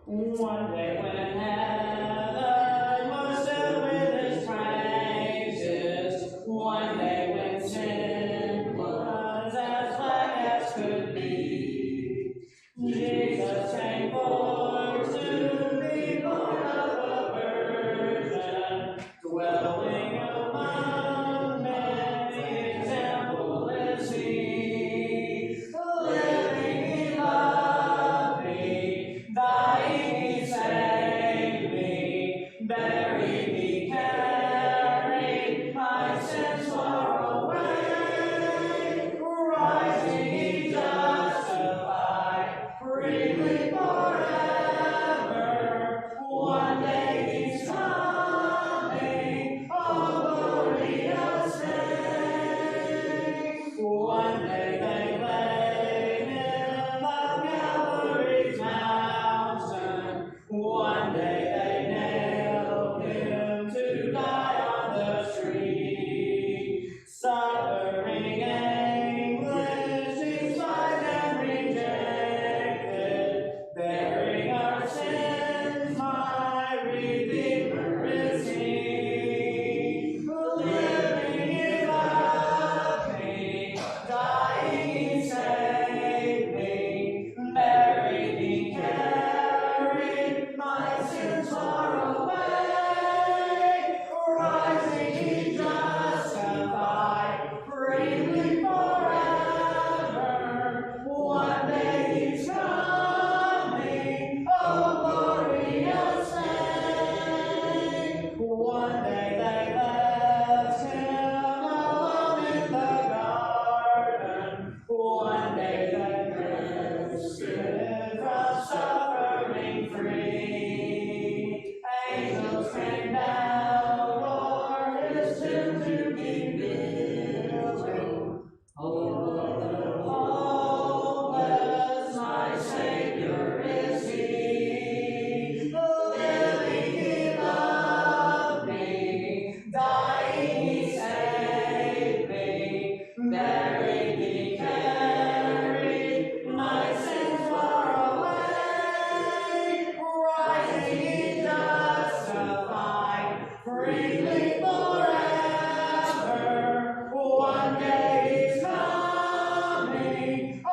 One day when heaven was filled with his praises, one day when sin was as black as could be, Jesus came forth to be born of a virgin, dwelling among men. The example is he, living he loved me, dying he saved me, buried he carried my sins far away, rising he justified, freely forever. One day he's coming, a glorious day. One day they laid him on Calvary's mountain. One day they nailed him to die on the tree. Suffering anguish, despised and rejected, bearing our sins, my Redeemer is he. Living he loved me, dying he saved me, buried he carried my sins far away, rising he justified, freely forever. One day he's coming, a glorious day. One day they left him alone in the garden. One day they rested from suffering free. Angels came down for his tomb to be built. Hopeless, my Savior is he. Living he loved me, dying he saved me, buried he carried my sins far away, rising he justified, freely forever. One day he's coming, a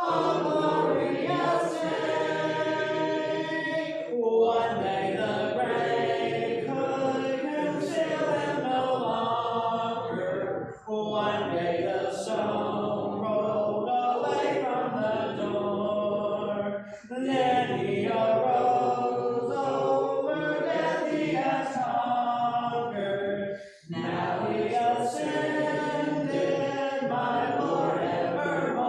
glorious day. One day the grave could conceal him no longer. One day the stone rolled away from the door. Then he arose, over death he has conquered. Now he ascended, my Lord evermore.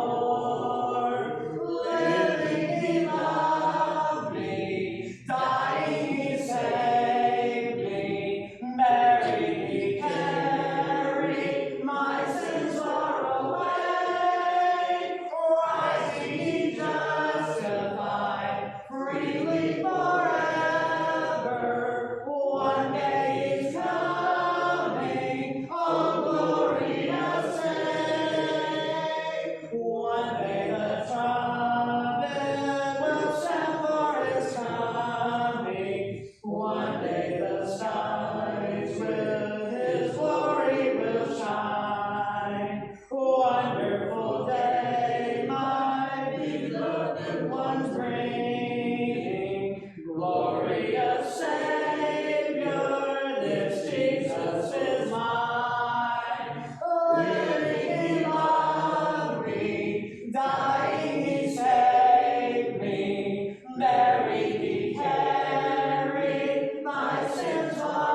Living he loved me, dying he saved me, buried he carried my sins far away, rising he justified, freely forever. One day he's coming, a glorious day. One day the trumpet will sound for his coming. One day the skies with his glory will shine. Wonderful day, my beloved ones bringing. Glorious Savior, this Jesus is mine. Living he loved me, dying he saved me, buried he carried my sins far